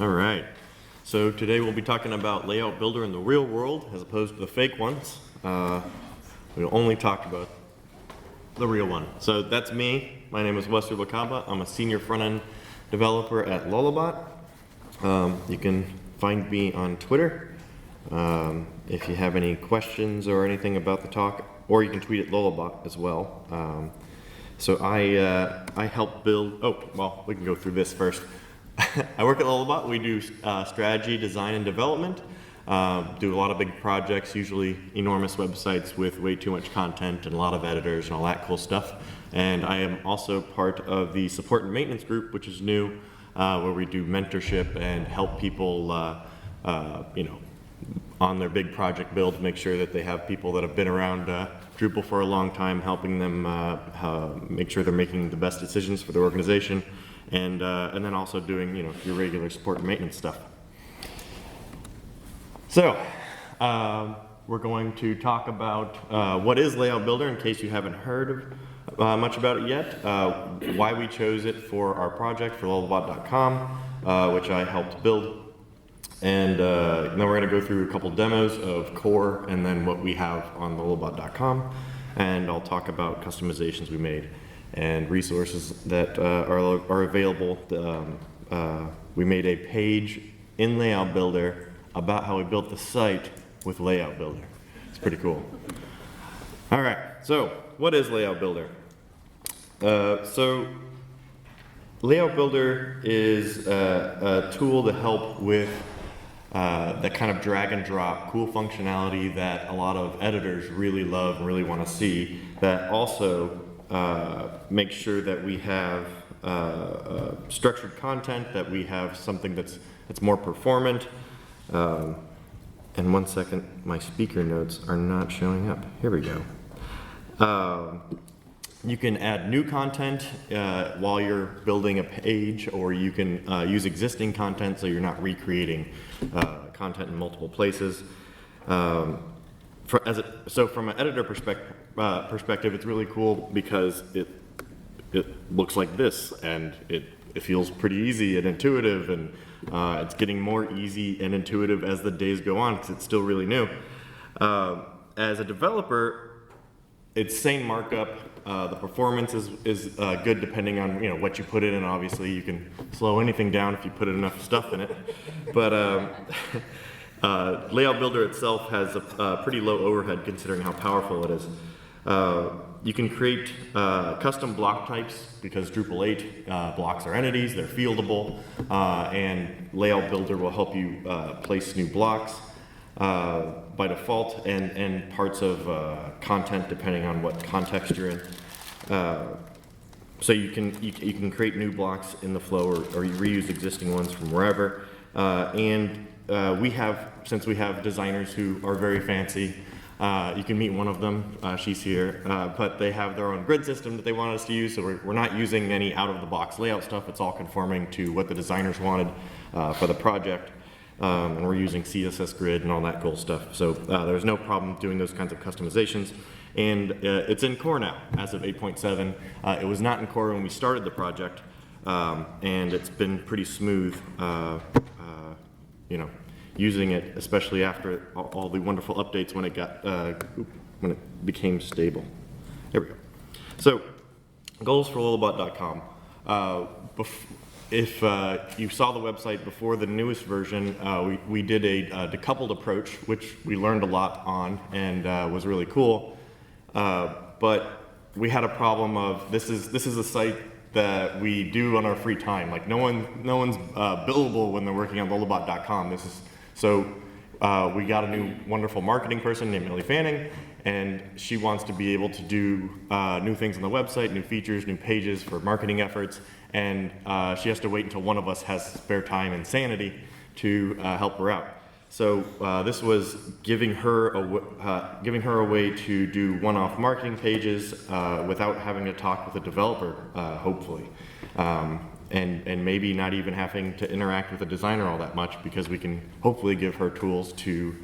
All right. So today we'll be talking about Layout Builder in the real world as opposed to the fake ones. We'll only talk about the real one. So that's me. My name is Wes Ruvalcaba. I'm a senior front-end developer at Lullabot. You can find me on Twitter if you have any questions or anything about the talk, or you can tweet at Lullabot as well. So I help build, we can go through this first. I work at Lullabot. We do strategy, design, and development. Do a lot of big projects, usually enormous websites with way too much content and a lot of editors and all that cool stuff. And I am also part of the support and maintenance group, which is new, where we do mentorship and help people, on their big project builds, make sure that they have people that have been around Drupal for a long time, helping them make sure they're making the best decisions for their organization. And then also doing, your regular support and maintenance stuff. So, we're going to talk about what is Layout Builder, in case you haven't heard much about it yet, why we chose it for our project for lullabot.com, which I helped build. And then we're going to go through a couple demos of core and then what we have on lullabot.com. And I'll talk about customizations we made and resources that are available. We made a page in Layout Builder about how we built the site with Layout Builder. It's pretty cool. All right, so what is Layout Builder? So Layout Builder is a tool to help with that kind of drag and drop cool functionality that a lot of editors really love and really want to see, that also make sure that we have structured content, that we have something that's more performant. And 1 second, my speaker notes are not showing up. Here we go. You can add new content while you're building a page, or you can use existing content so you're not recreating content in multiple places. So from an editor perspective, it's really cool because it looks like this, and it feels pretty easy and intuitive, and it's getting more easy and intuitive as the days go on because it's still really new. As a developer, it's same markup. The performance is good depending on what you put in, and obviously you can slow anything down if you put enough stuff in it. But Layout Builder itself has a pretty low overhead considering how powerful it is. You can create custom block types because Drupal 8 blocks are entities, they're fieldable, and Layout Builder will help you place new blocks by default, and parts of content depending on what context you're in. So you can create new blocks in the flow, or you reuse existing ones from wherever. Since we have designers who are very fancy, you can meet one of them, she's here, but they have their own grid system that they want us to use, so we're not using any out-of-the-box layout stuff. It's all conforming to what the designers wanted for the project, and we're using CSS grid and all that cool stuff. So there's no problem doing those kinds of customizations, and it's in core now, as of 8.7. It was not in core when we started the project, and it's been pretty smooth, using it, especially after all the wonderful updates when it became stable. There we go. So, goals for lullabot.com. If you saw the website before the newest version, we did a decoupled approach, which we learned a lot on and was really cool. But we had a problem of this is a site that we do on our free time. Like no one's billable when they're working on lullabot.com. So we got a new wonderful marketing person named Ellie Fanning, and she wants to be able to do new things on the website, new features, new pages for marketing efforts, and she has to wait until one of us has spare time and sanity to help her out. So this was giving her a way to do one-off marketing pages without having to talk with a developer, hopefully. And maybe not even having to interact with a designer all that much, because we can hopefully give her tools to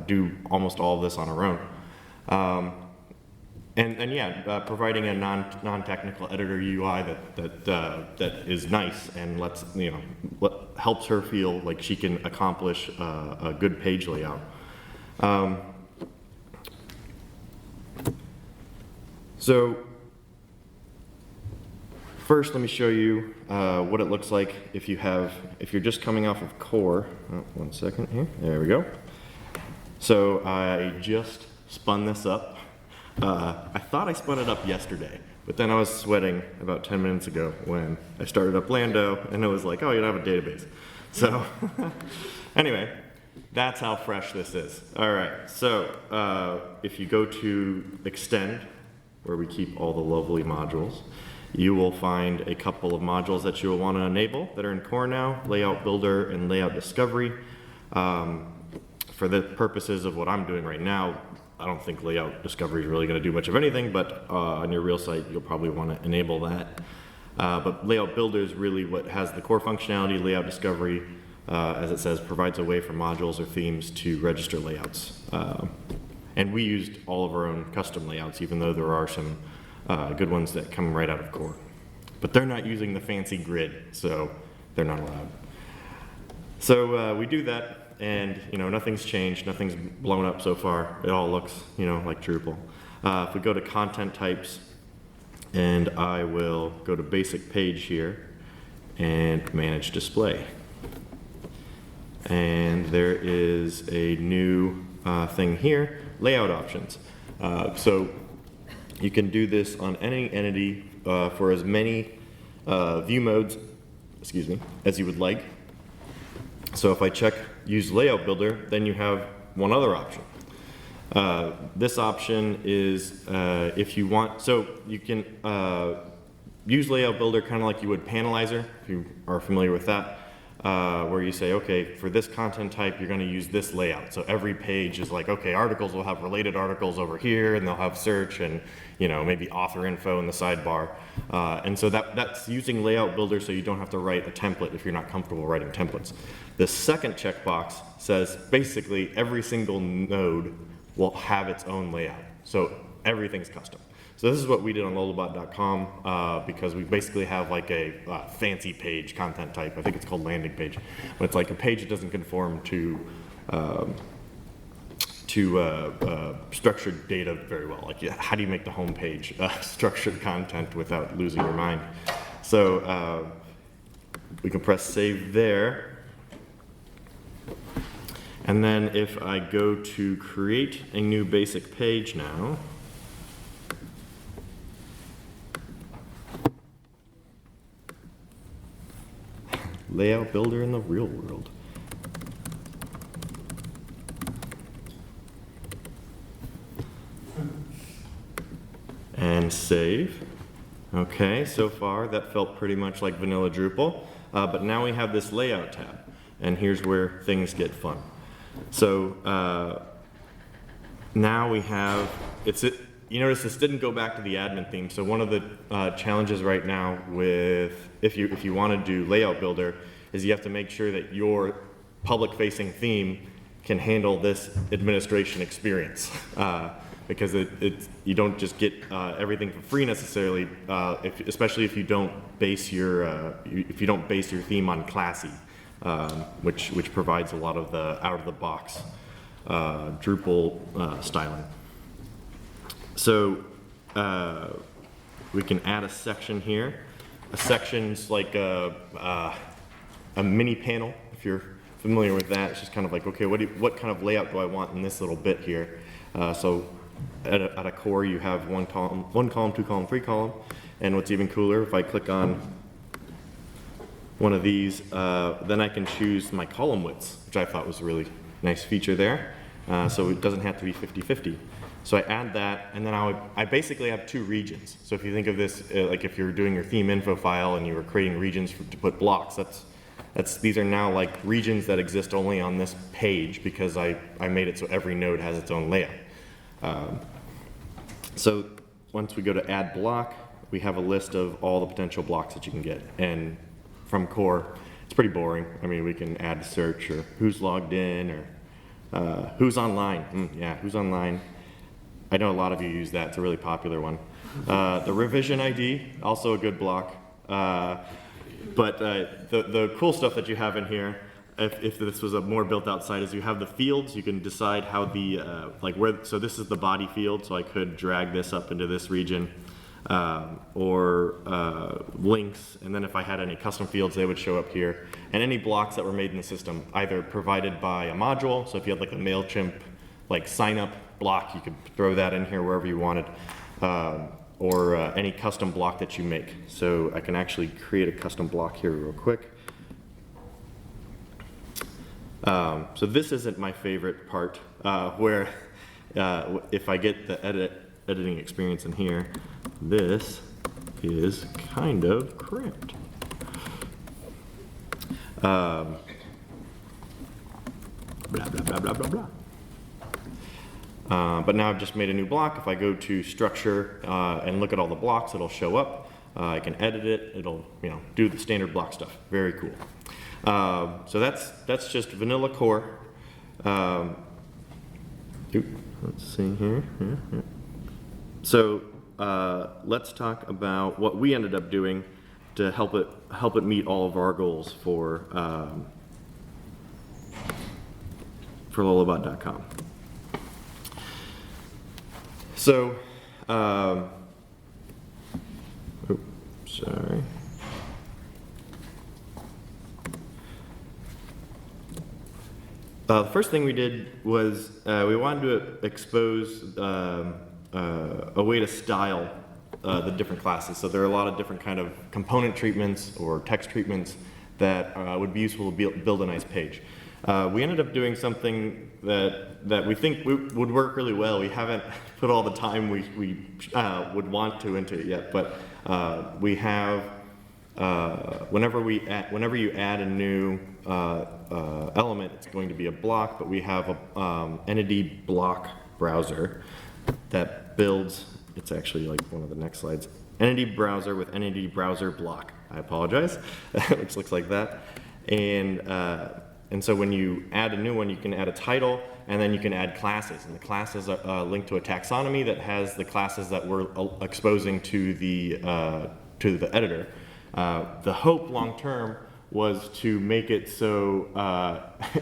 do almost all of this on her own. And yeah, providing a non-technical editor UI that is nice and lets, helps her feel like she can accomplish a good page layout. So first, let me show you what it looks like if you're just coming off of core. Oh, one second here. There we go. So I just spun this up. I thought I spun it up yesterday, but then I was sweating about 10 minutes ago when I started up Lando, and it was like, oh, you don't have a database. So anyway, that's how fresh this is. All right, so if you go to extend, where we keep all the lovely modules, you will find a couple of modules that you will want to enable that are in core now, Layout Builder and Layout Discovery. For the purposes of what I'm doing right now, I don't think Layout Discovery is really going to do much of anything, but on your real site, you'll probably want to enable that. But Layout Builder is really what has the core functionality. Layout Discovery, as it says, provides a way for modules or themes to register layouts. And we used all of our own custom layouts, even though there are some good ones that come right out of core. But they're not using the fancy grid, so they're not allowed. So we do that. And nothing's changed, nothing's blown up so far. It all looks, like Drupal. If we go to content types, and I will go to basic page here, and manage display. And there is a new thing here, layout options. So you can do this on any entity for as many view modes, as you would like. So if I check use Layout Builder, then you have one other option. This option is if you want, so you can use Layout Builder kind of like you would Panelizer, if you are familiar with that, where you say, okay, for this content type, you're going to use this layout. So every page is like, okay, articles will have related articles over here, and they'll have search and maybe author info in the sidebar. And so that's using Layout Builder so you don't have to write a template if you're not comfortable writing templates. The second checkbox says basically every single node will have its own layout. So everything's custom. So this is what we did on lullabot.com because we basically have like a fancy page content type. I think it's called landing page. But it's like a page that doesn't conform to structured data very well. Like, how do you make the home page structured content without losing your mind? So we can press save there. And then if I go to create a new basic page now, Layout Builder in the real world. And save. Okay, so far that felt pretty much like vanilla Drupal, but now we have this layout tab, and here's where things get fun. So now we have, you notice this didn't go back to the admin theme. So one of the challenges right now with, if you want to do Layout Builder, is you have to make sure that your public-facing theme can handle this administration experience. Because you don't just get everything for free necessarily, especially if you don't base your theme on Classy, which provides a lot of the out-of-the-box Drupal styling. So we can add a section here. A section's like a mini panel, if you're familiar with that. It's just kind of like, okay, what kind of layout do I want in this little bit here? So at a core, you have one column, 2 column, 3 column. And what's even cooler, if I click on one of these, then I can choose my column widths, which I thought was a really nice feature there. So it doesn't have to be 50-50. So I add that, and then I basically have 2 regions. So if you think of this, like if you're doing your theme info file and you were creating regions to put blocks, these are now like regions that exist only on this page because I made it so every node has its own layout. So once we go to add block, we have a list of all the potential blocks that you can get. And from core, it's pretty boring. I mean, we can add search or who's logged in or who's online. Yeah, who's online. I know a lot of you use that. It's a really popular one. The revision ID, also a good block. But the cool stuff that you have in here, if this was a more built out site, is you have the fields. You can decide how the, so this is the body field, so I could drag this up into this region, or links, and then if I had any custom fields, they would show up here. And any blocks that were made in the system, either provided by a module, so if you had like a MailChimp, like sign up block, you could throw that in here wherever you wanted, or any custom block that you make. So I can actually create a custom block here real quick. So this isn't my favorite part, where if I get the editing experience in here, this is kind of cramped. Blah, blah, blah, blah, blah, blah. But now I've just made a new block. If I go to structure and look at all the blocks, it'll show up. I can edit it. It'll do the standard block stuff. Very cool. So that's just vanilla core. Let's see here. So let's talk about what we ended up doing to help it meet all of our goals for lullabot.com. So, sorry. The first thing we did was we wanted to expose a way to style the different classes. So there are a lot of different kind of component treatments or text treatments that would be useful to build a nice page. We ended up doing something that we think would work really well. We haven't put all the time we would want to into it yet, but we have whenever you add a new element, it's going to be a block, but we have a entity block browser that builds. It's actually like one of the next slides. Entity browser with entity browser block. I apologize, which looks like that. And so when you add a new one, you can add a title, and then you can add classes. And the classes are linked to a taxonomy that has the classes that we're exposing to the editor. The hope long term was to make it so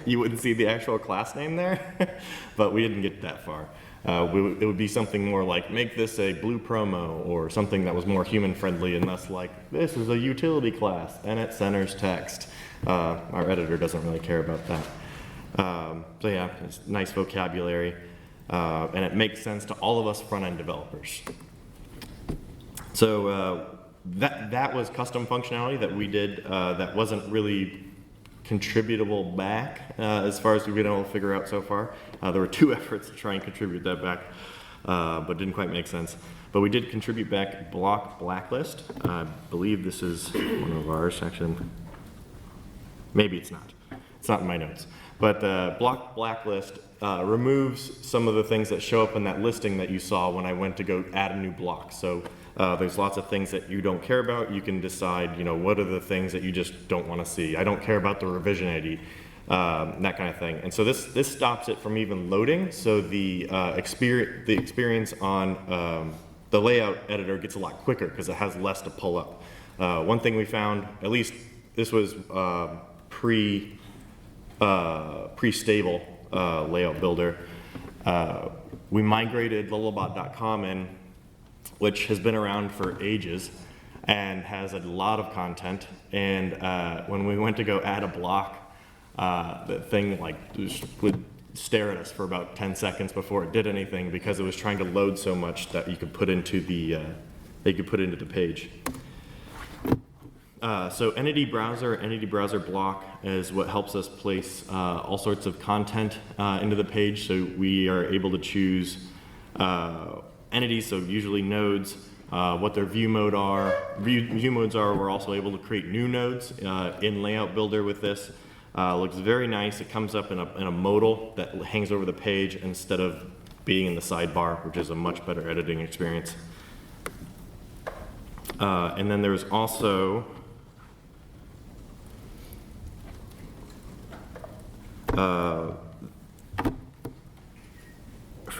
you wouldn't see the actual class name there, but we didn't get that far. It would be something more like, make this a blue promo, or something that was more human friendly and less like, this is a utility class and it centers text. Our editor doesn't really care about that. So yeah, it's nice vocabulary, and it makes sense to all of us front-end developers. So that was custom functionality that we did that wasn't really contributable back as far as we've been able to figure out so far. There were 2 efforts to try and contribute that back, but didn't quite make sense. But we did contribute back block blacklist. I believe this is one of ours, actually. Maybe it's not. It's not in my notes. But block blacklist removes some of the things that show up in that listing that you saw when I went to go add a new block. So there's lots of things that you don't care about. You can decide, what are the things that you just don't want to see. I don't care about the revision ID, that kind of thing. And so this stops it from even loading. So the experience on the layout editor gets a lot quicker because it has less to pull up. One thing we found, at least this was pre-stable layout builder. We migrated lullabot.com in, which has been around for ages and has a lot of content. And when we went to go add a block, the thing just would stare at us for about 10 seconds before it did anything because it was trying to load so much that you could put into the page. So entity browser block is what helps us place all sorts of content into the page. So we are able to choose entities, so usually nodes, what their view modes are. We're also able to create new nodes in Layout Builder with this. Looks very nice. It comes up in a modal that hangs over the page instead of being in the sidebar, which is a much better editing experience. And then there's also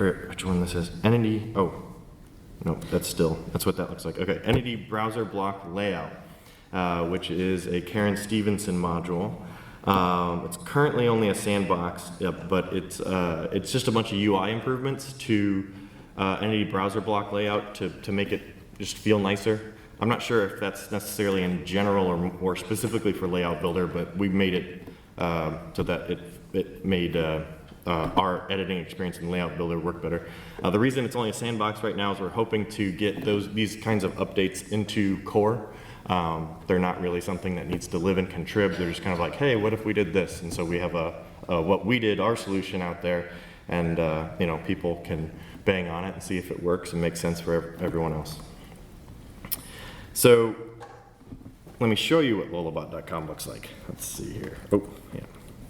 forget which one this is. Entity, oh, no, that's what that looks like. Okay, Entity Browser Block Layout, which is a Karen Stevenson module. It's currently only a sandbox, but it's just a bunch of UI improvements to Entity Browser Block Layout to make it just feel nicer. I'm not sure if that's necessarily in general or specifically for Layout Builder, but we made it so that it made our editing experience in Layout Builder work better. The reason it's only a sandbox right now is we're hoping to get these kinds of updates into core. They're not really something that needs to live and contrib. They're just kind of like, hey, what if we did this? And so we have what we did, our solution out there, and people can bang on it and see if it works and makes sense for everyone else. So let me show you what lullabot.com looks like. Let's see here. Oh, yeah,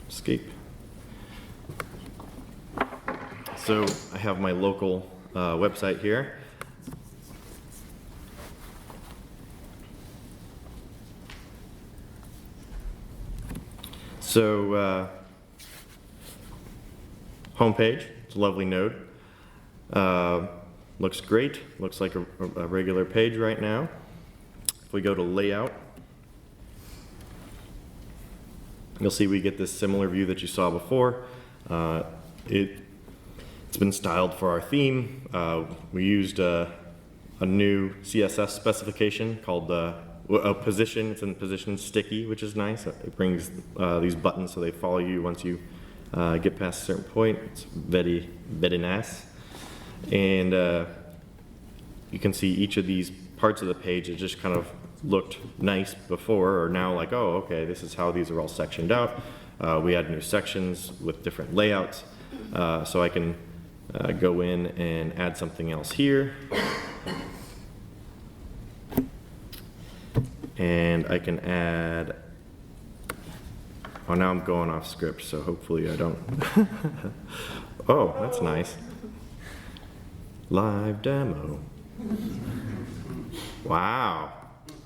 escape. So I have my local website here. So homepage, it's a lovely node. Looks great, looks like a regular page right now. If we go to layout, you'll see we get this similar view that you saw before. It's been styled for our theme. We used a new CSS specification called a position. It's in position sticky, which is nice. It brings these buttons so they follow you once you get past a certain point. It's very, very nice. And you can see each of these parts of the page that just kind of looked nice before, or now like, oh, okay, this is how these are all sectioned out. We add new sections with different layouts, so I can go in and add something else here. And I can add, oh, now I'm going off script, so hopefully I don't. Oh, that's nice. Live demo. Wow,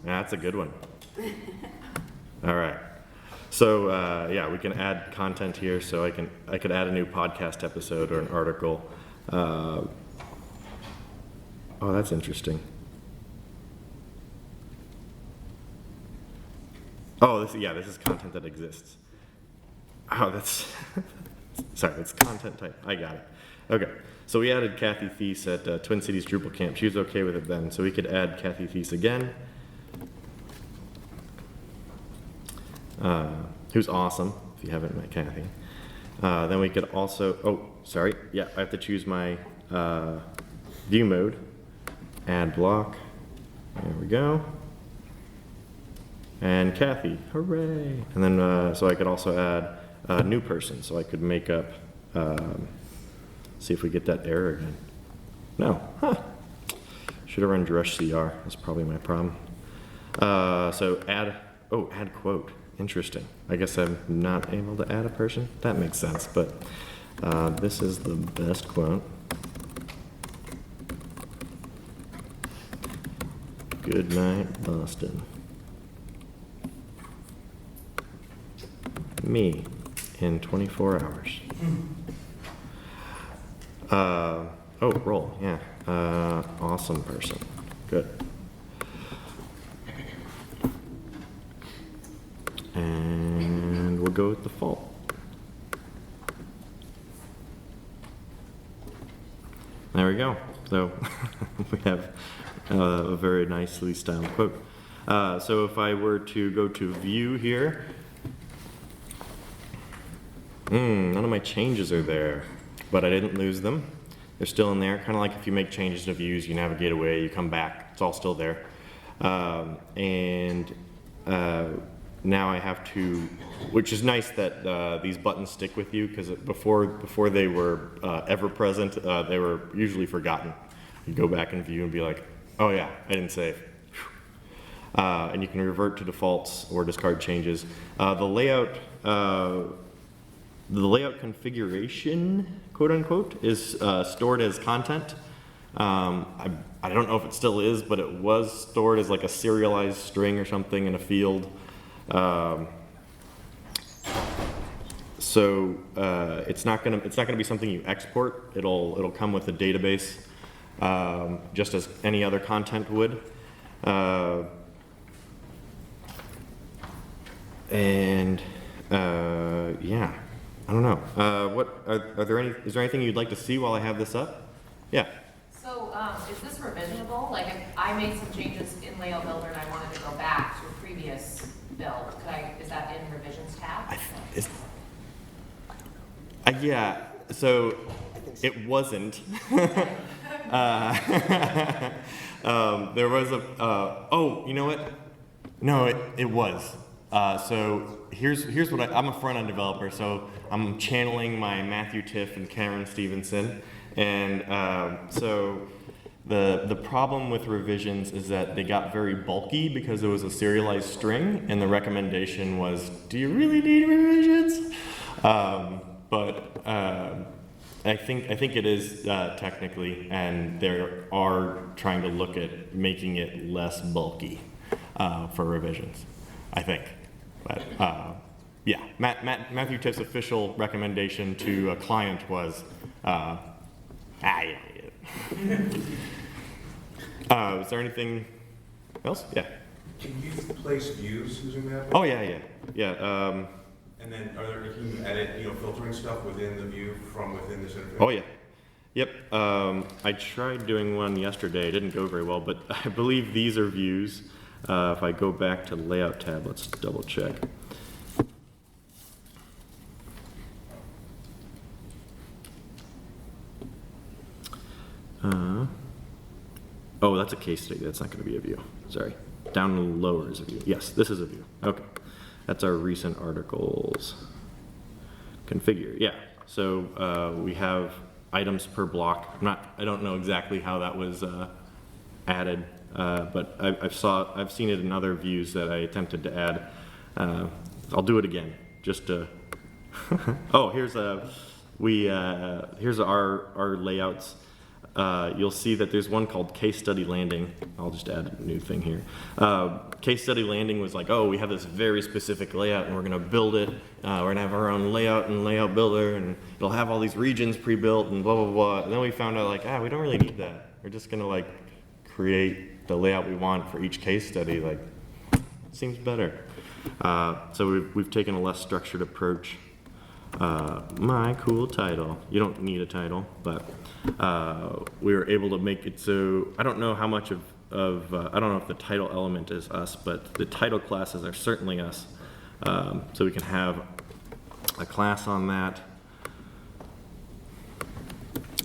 that's a good one. All right. So yeah, we can add content here. So I could add a new podcast episode or an article. Oh, that's interesting. Oh, this is content that exists. Oh, that's sorry, that's content type. I got it. Okay, so we added Kathy Thies at Twin Cities Drupal Camp. She was okay with it then, so we could add Kathy Thies again. Who's awesome, if you haven't met Kathy. Then we could also, oh, sorry, yeah, I have to choose my view mode, add block, there we go, and Kathy, hooray. And then, so I could also add a new person, so I could make up, see if we get that error again. No, huh. Should have run Drush CR, that's probably my problem. So add quote. Interesting. I guess I'm not able to add a person. That makes sense, but this is the best quote. Good night, Boston. Me in 24 hours. Oh, roll, yeah. Awesome person. Good. And we'll go with default. There we go. So we have a very nicely styled quote. So if I were to go to view here, none of my changes are there, but I didn't lose them. They're still in there, kind of like if you make changes to views, you navigate away, you come back, it's all still there. Now I have to, which is nice that these buttons stick with you, because before they were ever present, they were usually forgotten. You go back and view and be like, oh yeah, I didn't save. And you can revert to defaults or discard changes. The layout configuration, quote unquote, is stored as content. I don't know if it still is, but it was stored as like a serialized string or something in a field. So it's not gonna be something you export. It'll come with a database, just as any other content would. Yeah, I don't know. Is there anything you'd like to see while I have this up? Yeah. So is this revisionable? Like if I made some changes in Layout Builder and I wanted to go back to a previous build, is that in revisions tab? Yeah, so it wasn't. There was oh, you know what? No, it was. So here's what I'm a front-end developer, so I'm channeling my Matthew Tiff and Karen Stevenson, and so the problem with revisions is that they got very bulky because it was a serialized string, and the recommendation was, do you really need revisions? But I think it is technically, and they are trying to look at making it less bulky for revisions, I think. But yeah, Matthew Tiff's official recommendation to a client was, yeah. Is there anything else? Yeah. Can you place views using that? Oh yeah. And then can you edit, filtering stuff within the view from within this interface? Oh yeah. Yep. I tried doing one yesterday. It didn't go very well, but I believe these are views. If I go back to Layout tab, let's double check. Oh, that's a case study. That's not going to be a view. Sorry. Down lower is a view. Yes, this is a view. Okay. That's our recent articles. Configure. Yeah. So we have items per block. I don't know exactly how that was added, but I've seen it in other views that I attempted to add. I'll do it again, just to. Oh, here's our layouts. You'll see that there's one called Case Study Landing. I'll just add a new thing here. Case Study Landing was like, oh, we have this very specific layout and we're gonna build it. We're gonna have our own layout and layout builder and it'll have all these regions pre-built and blah, blah, blah. And then we found out like, we don't really need that. We're just gonna like create the layout we want for each case study. Like, seems better. So we've taken a less structured approach. My cool title. You don't need a title, but we were able to make it so, I don't know how much I don't know if the title element is us, but the title classes are certainly us. So we can have a class on that.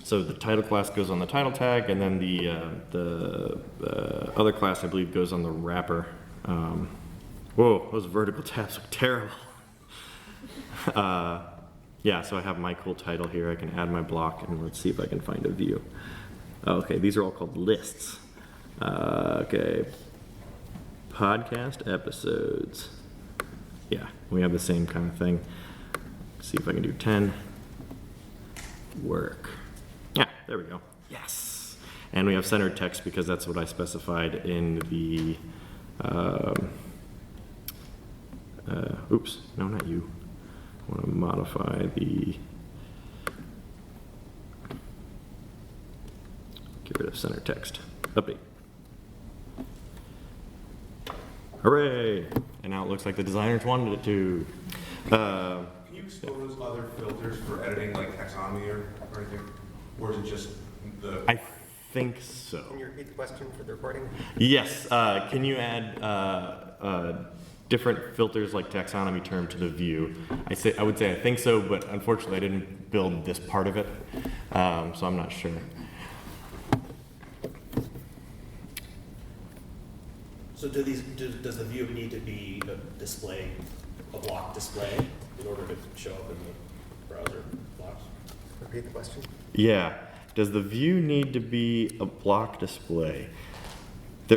So the title class goes on the title tag, and then the other class, I believe, goes on the wrapper. Whoa, those vertical tabs look terrible. Yeah, so I have my cool title here. I can add my block, and let's see if I can find a view. Okay, these are all called lists. Okay, podcast episodes. Yeah, we have the same kind of thing. Let's see if I can do 10. Work. Yeah, there we go. Yes. And we have centered text because that's what I specified in the, oops, no, not you. I want to modify the, get rid of center text, update. Hooray! And now it looks like the designers wanted it to. Can you expose other filters for editing, like taxonomy or anything? Or is it just the... I think so. Can you repeat the question for the recording? Yes, can you add different filters like taxonomy term to the view? I would say I think so, but unfortunately I didn't build this part of it, so I'm not sure. So does the view need to be a block display in order to show up in the browser blocks? Repeat the question. Yeah, does the view need to be a block display?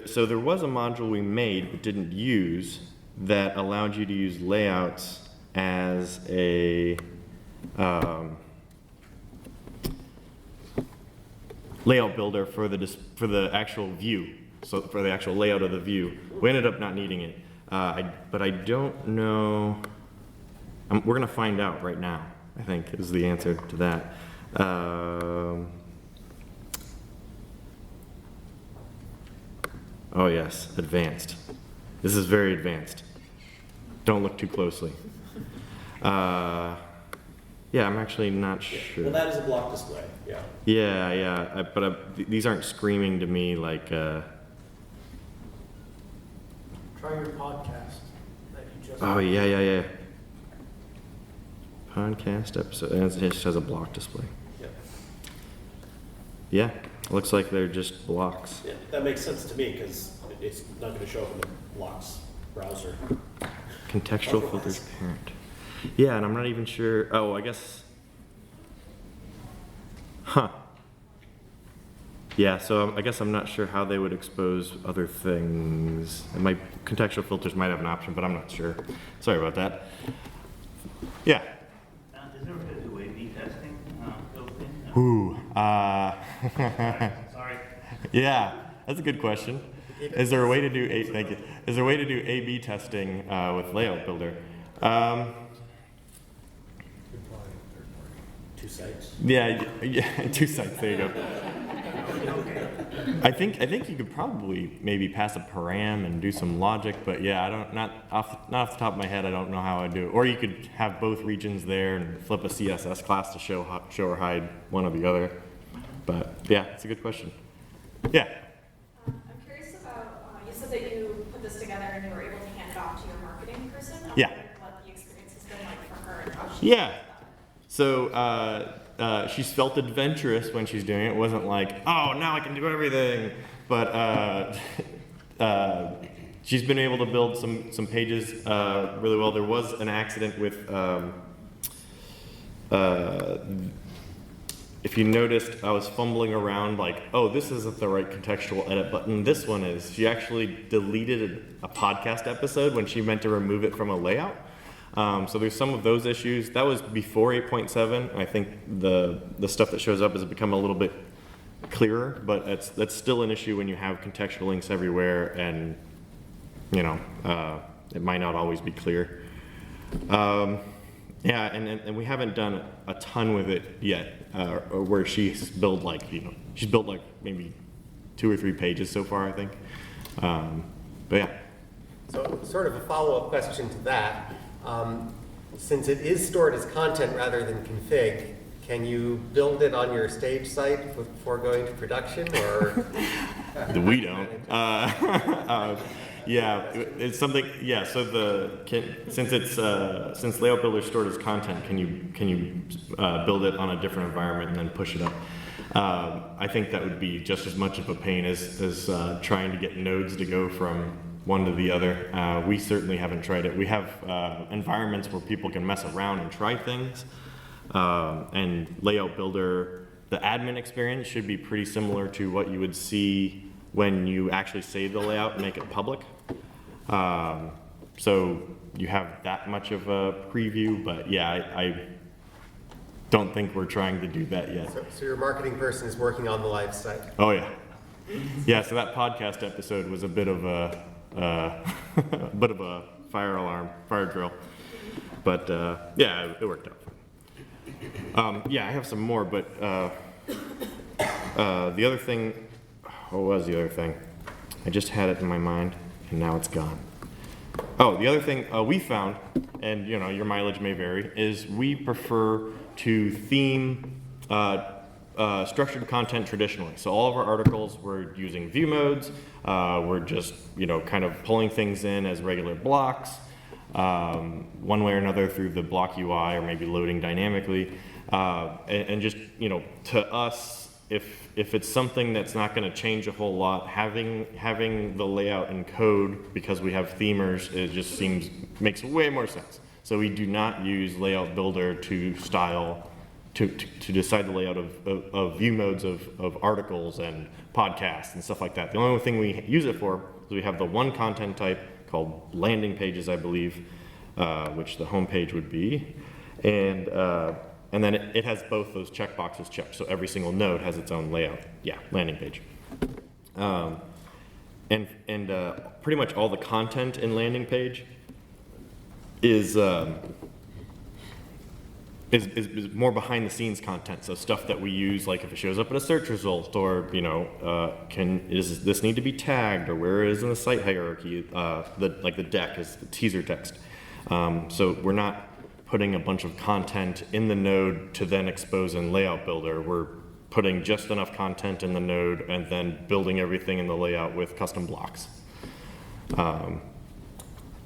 So there was a module we made but didn't use that allowed you to use layouts as a layout builder for the actual view, so for the actual layout of the view. We ended up not needing it, but I don't know. we're gonna find out right now, I think, is the answer to that. Oh yes, advanced. This is very advanced. Don't look too closely. Yeah, I'm actually not sure. Well, that is a block display, yeah. Yeah, but these aren't screaming to me like, Try your podcast that you just. oh yeah. Podcast episode, and it just has a block display. Yeah. Yeah, looks like they're just blocks. Yeah, that makes sense to me, because it's not gonna show up in the blocks browser. Contextual filters parent. Yeah, and I'm not even sure, oh, I guess, yeah, so I guess I'm not sure how they would expose other things. Contextual filters might have an option, but I'm not sure. Sorry about that. Yeah. Is there a do A/B testing built in? Ooh, Sorry. yeah, that's a good question. Is there a way to do thank you. Is there a way to do A/B testing with Layout Builder? 2 sites. Yeah, 2 sites. There you go. I think you could probably maybe pass a param and do some logic, but yeah, not off the top of my head. I don't know how I'd do it. Or you could have both regions there and flip a CSS class to show or hide one or the other. But yeah, it's a good question. Yeah. I'm curious about, you said that you put this together and you were able to hand it off to your marketing person. I'm Yeah. wondering what the experience has been like for her and how she Yeah. So she's felt adventurous when she's doing it. It wasn't like, oh, now I can do everything. But she's been able to build some pages really well. There was an accident with, if you noticed, I was fumbling around like, oh, this isn't the right contextual edit button. This one is. She actually deleted a podcast episode when she meant to remove it from a layout. So there's some of those issues. That was before 8.7. I think the stuff that shows up has become a little bit clearer, but that's still an issue when you have contextual links everywhere, and it might not always be clear. Yeah, and we haven't done a ton with it yet, where she's built like maybe 2 or 3 pages so far, I think. But yeah. So sort of a follow-up question to that. Since it is stored as content rather than config, can you build it on your stage site before going to production, or? We don't. Yeah, it's something. Yeah, so since Layout Builder is stored as content, can you build it on a different environment and then push it up? I think that would be just as much of a pain as trying to get nodes to go from one to the other. We certainly haven't tried it. We have environments where people can mess around and try things. And Layout Builder, the admin experience should be pretty similar to what you would see when you actually save the layout and make it public. So you have that much of a preview, but yeah, I don't think we're trying to do that yet. So your marketing person is working on the live site? Oh yeah. Yeah, so that podcast episode was a bit of a fire drill. But yeah, it worked out. Yeah, I have some more, but the other thing, what was the other thing? I just had it in my mind, and now it's gone. Oh, the other thing we found, and your mileage may vary, is we prefer to theme structured content traditionally. So all of our articles, we're using view modes. We're just, kind of pulling things in as regular blocks, one way or another through the block UI, or maybe loading dynamically. And just, to us, if it's something that's not going to change a whole lot, having the layout in code because we have themers, it just makes way more sense. So we do not use Layout Builder to decide the layout of view modes of articles and podcasts and stuff like that. The only thing we use it for is we have the one content type called landing pages, I believe, which the home page would be, and then it has both those checkboxes checked. So every single node has its own layout. Yeah, landing page. And pretty much all the content in landing page is is more behind the scenes content. So stuff that we use, like if it shows up in a search result, or does this need to be tagged, or where it is in the site hierarchy. The deck is the teaser text. So we're not putting a bunch of content in the node to then expose in Layout Builder. We're putting just enough content in the node and then building everything in the layout with custom blocks. And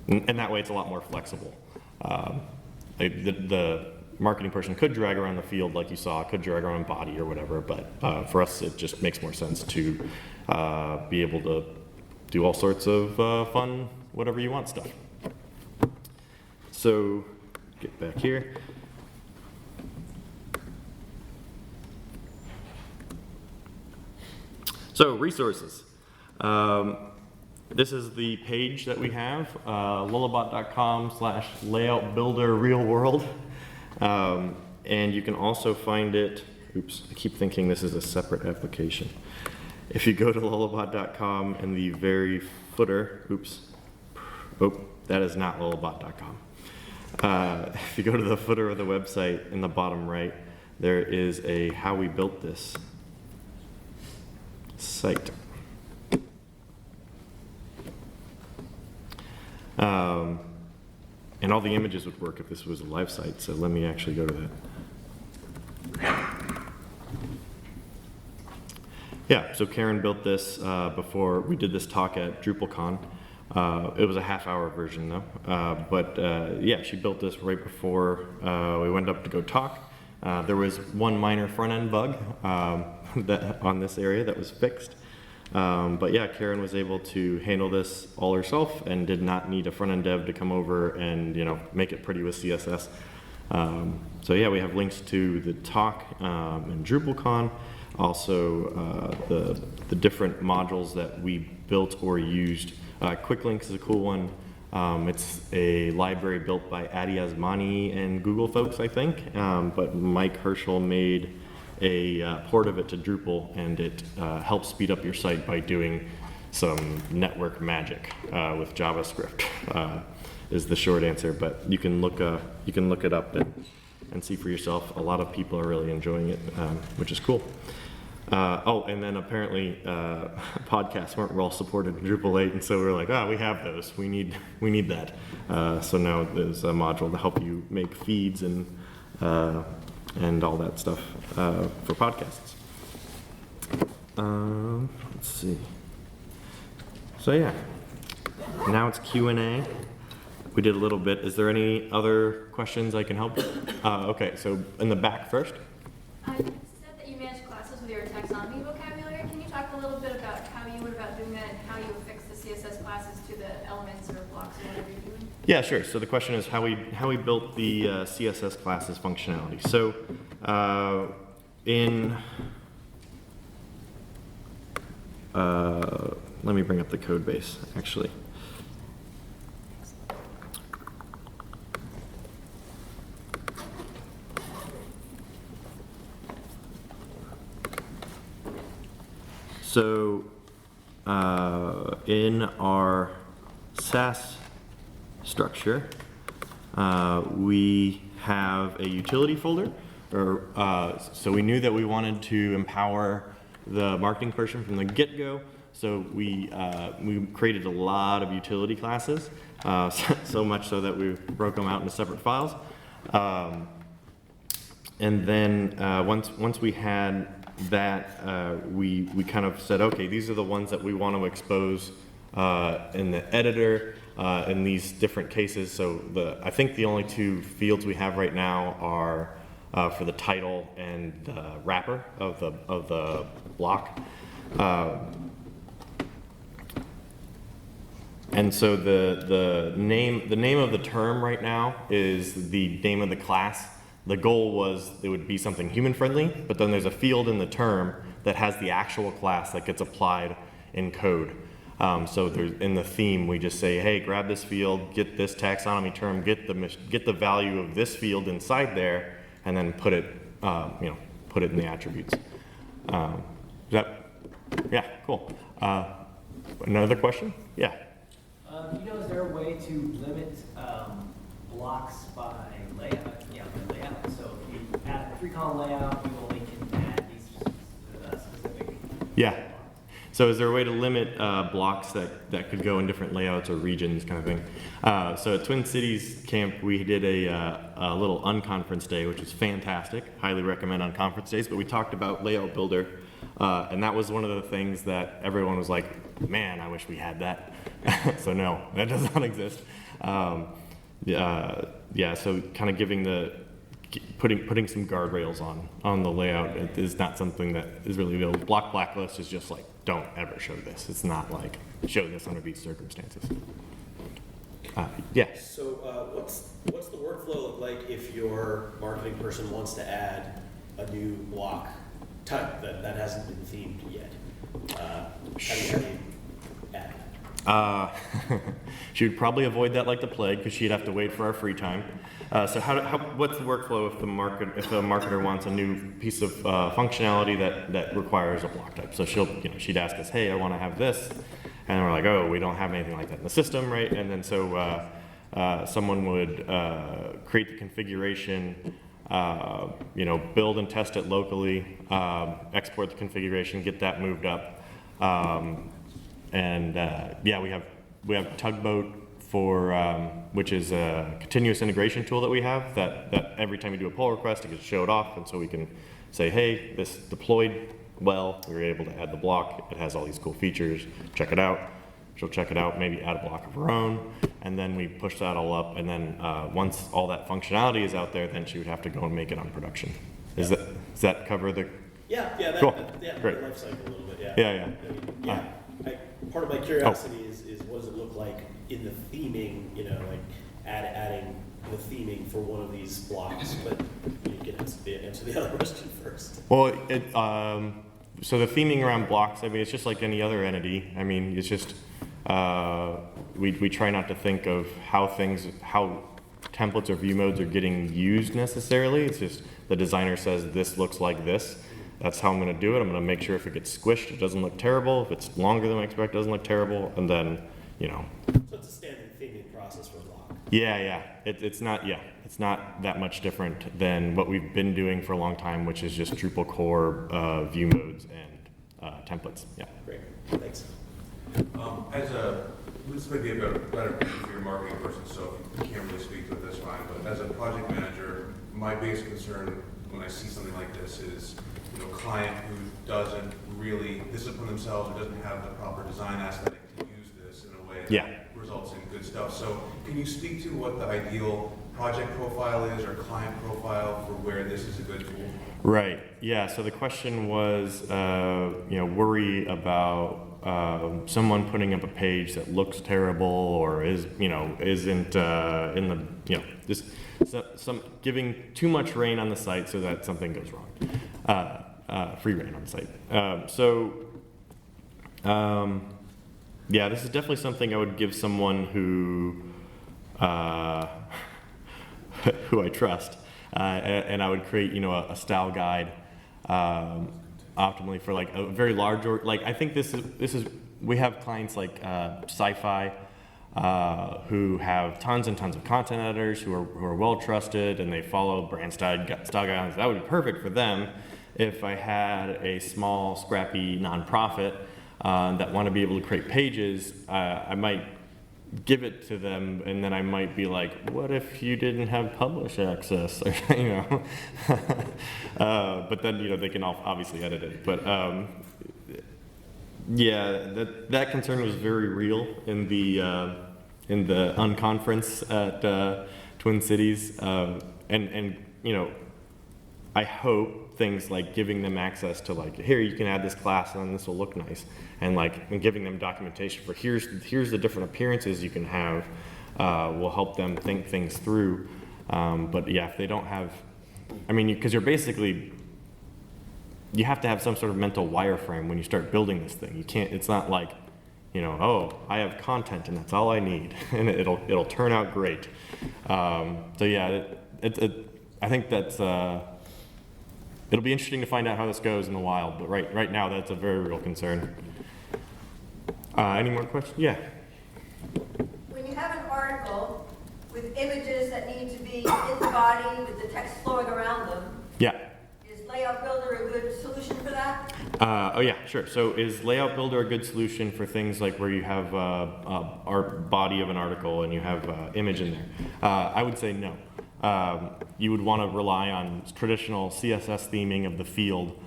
that way it's a lot more flexible. The marketing person could drag around the field like you saw, could drag around body or whatever, but for us it just makes more sense to be able to do all sorts of fun, whatever you want stuff. So, get back here. So, resources. This is the page that we have, lullabot.com/layoutbuilderrealworld. And you can also find it, oops, I keep thinking this is a separate application. If you go to lullabot.com in the very footer, oops, oh, that is not lullabot.com. If you go to the footer of the website in the bottom right, there is a how we built this site. And all the images would work if this was a live site, so let me actually go to that. Yeah, so Karen built this before we did this talk at DrupalCon. It was a half-hour version though, yeah, she built this right before we went up to go talk. There was one minor front-end bug on this area that was fixed. But yeah, Karen was able to handle this all herself and did not need a front-end dev to come over and make it pretty with CSS. So yeah, we have links to the talk and DrupalCon, also the different modules that we built or used. Quick Links is a cool one. It's a library built by Adi Asmani and Google folks, I think, but Mike Herschel made a port of it to Drupal, and it helps speed up your site by doing some network magic with JavaScript. Is the short answer, but you can look it up and see for yourself. A lot of people are really enjoying it, which is cool. Oh, and then apparently podcasts weren't well supported in Drupal 8, and so we're like, we have those. We need that. So now there's a module to help you make feeds and all that stuff for podcasts. Let's see. So yeah, now it's Q&A. We did a little bit. Is there any other questions I can help with? Okay, so in the back first. You said that you manage classes with your taxonomy vocabulary. Can you talk a little bit about how you went about doing that and how you affix the CSS classes to the elements or blocks or whatever you're doing? Yeah, sure. So the question is how we built the CSS classes functionality. So let me bring up the code base actually. So in our SAS structure, we have a utility folder. So we knew that we wanted to empower the marketing person from the get-go. So we created a lot of utility classes, so much so that we broke them out into separate files. And then once we had that, we kind of said, okay, these are the ones that we want to expose in the editor in these different cases. So I think the only two fields we have right now are for the title and the wrapper of the block. And so the name of the term right now is the name of the class. The goal was it would be something human friendly, but then there's a field in the term that has the actual class that gets applied in code. So in the theme, we just say, hey, grab this field, get this taxonomy term, get the value of this field inside there, and then put it in the attributes. Yeah, cool. Another question? Yeah. Is there a way to limit blocks by layout? So at the 3-column layout, we only can add these specific. Yeah. So is there a way to limit blocks that could go in different layouts or regions kind of thing? So at Twin Cities Camp, we did a little unconference day, which was fantastic. Highly recommend unconference days, but we talked about Layout Builder, and that was one of the things that everyone was like, man, I wish we had that. So no, that does not exist. Yeah, so kind of giving putting some guardrails on the layout is not something that is really available. Block blacklist is just like, don't ever show this. It's not like, show this under these circumstances. Yeah. So what's the workflow look like if your marketing person wants to add a new block type that hasn't been themed yet? How do you add that? She would probably avoid that like the plague because she'd have to wait for our free time. So what's the workflow if a marketer wants a new piece of functionality that requires a block type? So she'd ask us, hey, I want to have this, and we're like, oh, we don't have anything like that in the system, right? And then so someone would create the configuration, build and test it locally, export the configuration, get that moved up. We have Tugboat which is a continuous integration tool that we have that every time we do a pull request, it gets showed off, and so we can say, hey, this deployed well, we were able to add the block, it has all these cool features, check it out. She'll check it out, maybe add a block of her own, and then we push that all up, and then once all that functionality is out there, then she would have to go and make it on production. Does that cover the? Yeah, cool. Great. The life cycle a little bit, Yeah. Part of my curiosity is what does it look like in the theming, like adding the theming for one of these blocks, but you can answer the other question first. Well, so the theming around blocks, I mean, it's just like any other entity. I mean, it's just, we try not to think of how templates or view modes are getting used necessarily. It's just the designer says this looks like this. That's how I'm going to do it. I'm going to make sure if it gets squished, it doesn't look terrible. If it's longer than I expect, it doesn't look terrible. And then, So it's a standard theming process for a block. Yeah. It's not that much different than what we've been doing for a long time, which is just Drupal core view modes and templates. Yeah. Great. Thanks. This may be a better question for your marketing person, so if you can't really speak to it, that's fine. But as a project manager, my biggest concern when I see something like this is, a client who doesn't really discipline themselves or doesn't have the proper design aesthetic to use this in a way that results in good stuff. So can you speak to what the ideal project profile is or client profile for where this is a good tool? Right. Yeah. So the question was, worry about someone putting up a page that looks terrible or isn't in the just giving too much rain on the site so that something goes wrong. Free reign on the site. This is definitely something I would give someone who I trust, and I would create a style guide optimally for like a very large I think this is we have clients like Sci-Fi who have tons and tons of content editors who are well trusted and they follow brand style guidelines. That would be perfect for them. If I had a small, scrappy nonprofit that want to be able to create pages, I might give it to them, and then I might be like, "What if you didn't have publish access?" But then they can obviously edit it. But that concern was very real in the unconference at Twin Cities, and I hope things like giving them access to here you can add this class and this will look nice, and giving them documentation for here's the different appearances you can have will help them think things through. But yeah, if they don't have, because you're basically, you have to have some sort of mental wireframe when you start building this thing. You can't. It's not like, oh, I have content and that's all I need, and it'll turn out great. So yeah, I think that's. It'll be interesting to find out how this goes in the wild, but right now that's a very real concern. Any more questions? Yeah. When you have an article with images that need to be in the body with the text flowing around them, Yeah. Is Layout Builder a good solution for that? Oh yeah, sure. So is Layout Builder a good solution for things like where you have art body of an article and you have image in there? I would say no. You would want to rely on traditional CSS theming of the field.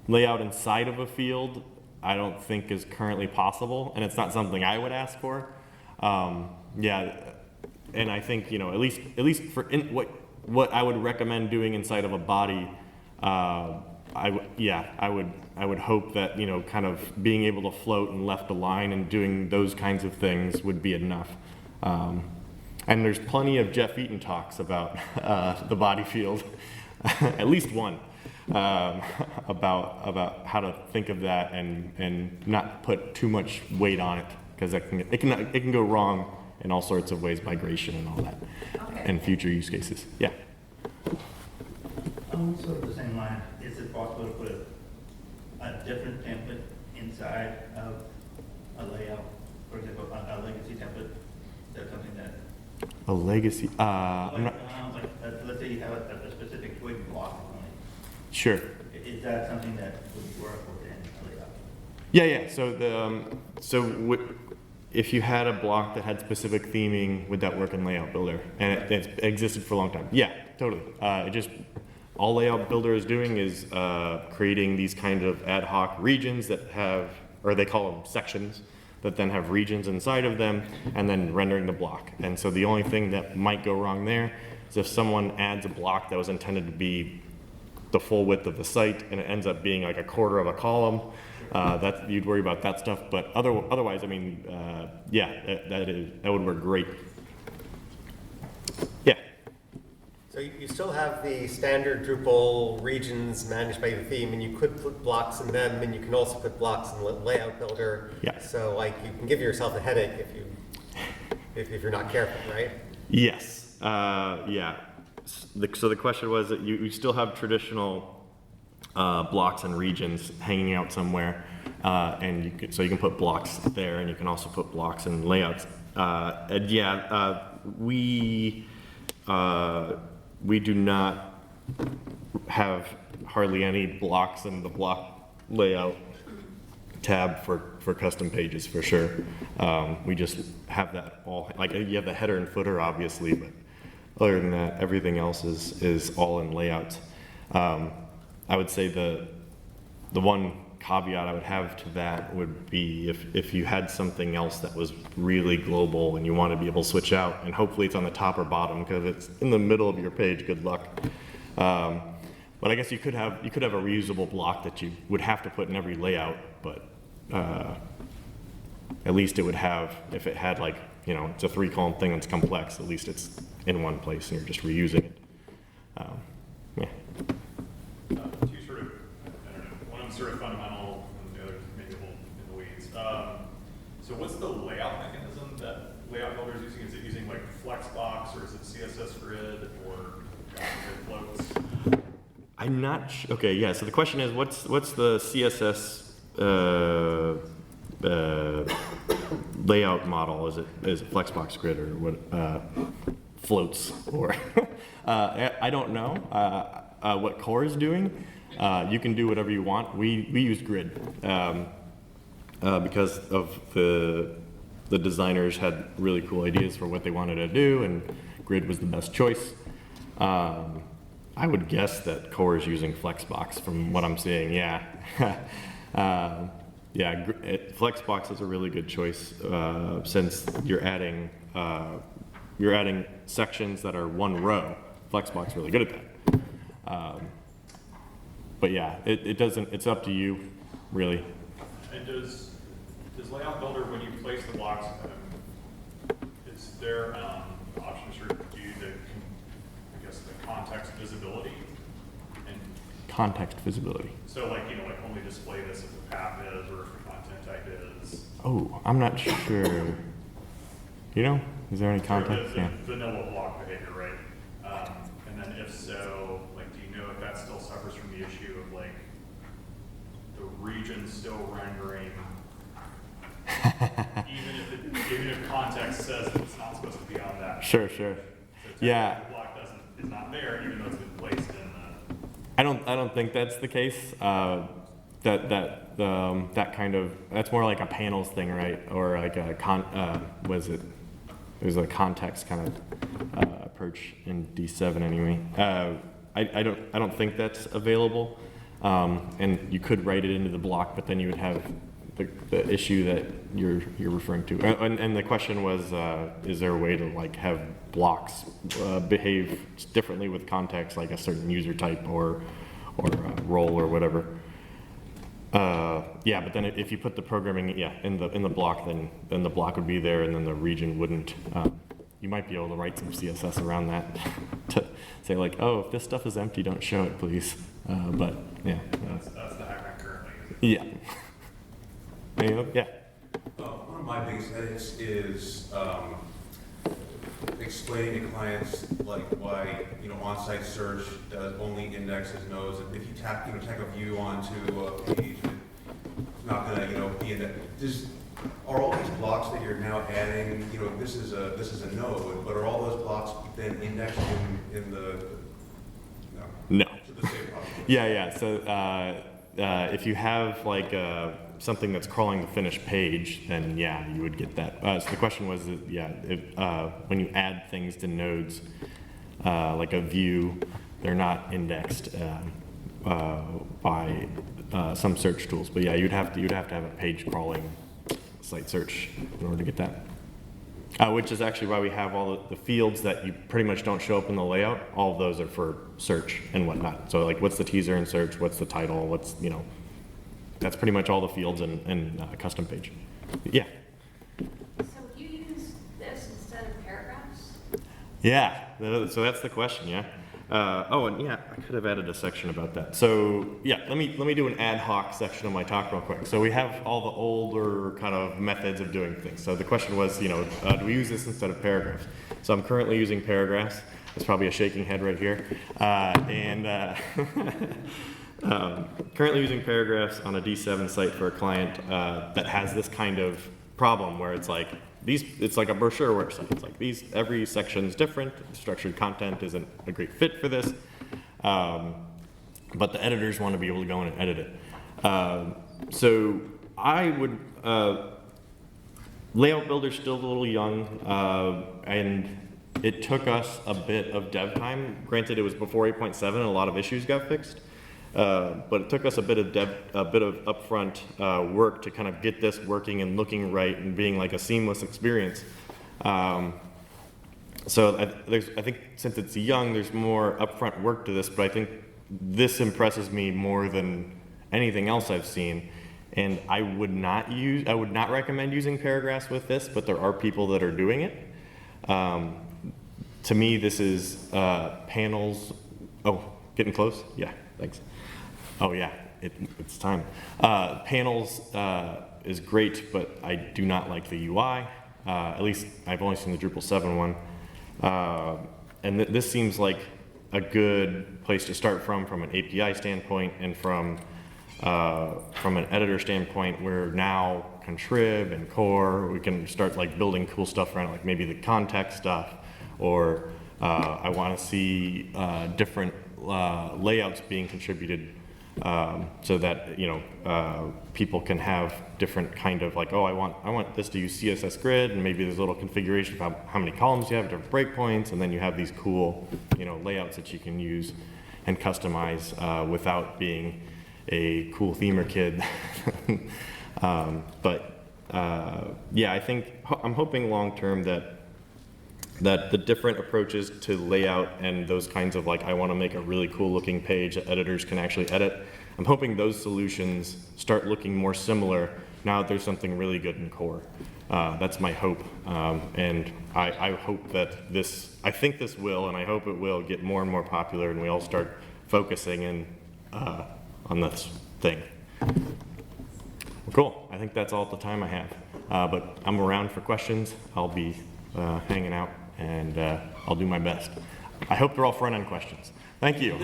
Layout inside of a field, I don't think is currently possible, and it's not something I would ask for. Yeah, and I think, you know, at least for what I would recommend doing inside of a body, I would hope that, you know, kind of being able to float and left align and doing those kinds of things would be enough. And there's plenty of Jeff Eaton talks about the body field, at least one, about how to think of that and not put too much weight on it, because it can go wrong in all sorts of ways, migration and all that, Okay. and future use cases. Yeah. Sort of the same line, is it possible to put a different template inside of a layout? For example, a legacy template, is that something that, A legacy. I'm not let's say you have a specific twig block on it. sure. Is that something that would work within a layout? Yeah. If you had a block that had specific theming, would that work in Layout Builder? And it's existed for a long time. Yeah, totally. All Layout Builder is doing is creating these kind of ad hoc regions that have, or they call them sections, that then have regions inside of them, and then rendering the block. And so the only thing that might go wrong there is if someone adds a block that was intended to be the full width of the site, and it ends up being like a quarter of a column. That you'd worry about that stuff, but otherwise, I mean, yeah, that would work great. Yeah. So you still have the standard Drupal regions managed by the theme, and you could put blocks in them, and you can also put blocks in the Layout Builder. Yeah. So like you can give yourself a headache if you're not careful, right? Yes. Yeah. So the question was that you still have traditional blocks and regions hanging out somewhere, and so you can put blocks there, and you can also put blocks in layouts. And yeah, we do not have hardly any blocks in the block layout tab for custom pages, for sure. We just have that all, like you have the header and footer obviously, but other than that, everything else is all in layouts. I would say the one caveat I would have to that would be if you had something else that was really global and you want to be able to switch out, and hopefully it's on the top or bottom, because if it's in the middle of your page, good luck. But I guess you could have a reusable block that you would have to put in every layout, but at least it would have, if it had like, you know, it's a 3-column thing that's complex, at least it's in one place and you're just reusing it. Yeah. Two sort of, I don't know, one of them sort of fundamental and the other maybe a little in the weeds. So what's the layout mechanism that Layout Builder is using? Is it using like Flexbox, or is it CSS Grid, or Grid floats? I'm not okay, yeah, so the question is, what's the CSS layout model? Is it Flexbox Grid or what, floats, or I don't know what Core is doing. You can do whatever you want. We use Grid because of the designers had really cool ideas for what they wanted to do, and Grid was the best choice. I would guess that Core is using Flexbox from what I'm seeing. Yeah. Yeah, Flexbox is a really good choice since you're adding sections that are one row. Flexbox is really good at that. But yeah, it doesn't. It's up to you, really. And does Layout Builder, when you place the blocks, is there an option to sort of do the context visibility? And Context visibility. so like, you know, like only display this if the path is, or if the content type is. Oh, I'm not sure. You know, is there any Sort of context? the Yeah. vanilla block behavior, right? And then if so, like, do you know if that still suffers from the issue of like the region still rendering, even if context says that it's not supposed to be on that? Sure. So Yeah. the block is not there, even though it's been placed in I don't think that's the case. That kind of, that's more like a panels thing, right? Or like a there's a context kind of approach in D7 anyway. I don't think that's available. And you could write it into the block, but then you would have the issue that you're referring to. And the question was, is there a way to like have blocks behave differently with context, like a certain user type or role or whatever? Yeah, but then if you put the programming, in the block, then the block would be there, and then the region wouldn't. You might be able to write some CSS around that to say like, oh, if this stuff is empty, don't show it, please. But yeah. That's the hack I'm currently using. Yeah. Yeah. One of my biggest edits is explaining to clients like why on-site search does only indexes nodes. If you tack a view onto a page, it's not gonna be in that. Are all these blocks that you're now adding? This is a node, but are all those blocks then indexed in the? No. To the same problem. Yeah. So if you have like something that's crawling the finished page, then yeah, you would get that. So the question was, when you add things to nodes, like a view, they're not indexed by some search tools. But yeah, you'd have to have a page crawling site search in order to get that. Which is actually why we have all the fields that you pretty much don't show up in the layout. All of those are for search and whatnot. So like, what's the teaser in search? What's the title? What's that's pretty much all the fields in custom page. Yeah. So you use this instead of paragraphs? Yeah. So that's the question. Yeah. And yeah, I could have added a section about that. So yeah, let me do an ad hoc section of my talk real quick. So we have all the older kind of methods of doing things. So the question was, do we use this instead of paragraphs? So I'm currently using paragraphs. There's probably a shaking head right here. Currently using paragraphs on a D7 site for a client that has this kind of problem where it's like it's like a brochure website. It's like every section's different. Structured content isn't a great fit for this, but the editors want to be able to go in and edit it. So I would Layout Builder's still a little young, and it took us a bit of dev time. Granted, it was before 8.7, and a lot of issues got fixed. But it took us a bit of upfront work to kind of get this working and looking right and being like a seamless experience. So I think since it's young, there's more upfront work to this, but I think this impresses me more than anything else I've seen. And I would not recommend using paragraphs with this, but there are people that are doing it. To me, this is panels. Oh, getting close? Yeah, thanks. Oh yeah, it's time. Panels is great, but I do not like the UI. At least I've only seen the Drupal 7 one. And this seems like a good place to start from an API standpoint, and from an editor standpoint, where now contrib and core, we can start like building cool stuff around it, like maybe the context stuff, or I want to see different layouts being contributed, so that people can have different kind of like, oh, I want this to use CSS grid, and maybe there's a little configuration of how many columns you have, different breakpoints, and then you have these cool layouts that you can use and customize without being a cool themer kid. Yeah, I think I'm hoping long term that the different approaches to layout and those kinds of like, I want to make a really cool looking page that editors can actually edit, I'm hoping those solutions start looking more similar now that there's something really good in core. That's my hope, and I hope that I think this will, and I hope it will get more and more popular, and we all start focusing in on this thing. Cool, I think that's all the time I have, but I'm around for questions. I'll be hanging out, and I'll do my best. I hope they're all front-end questions. Thank you.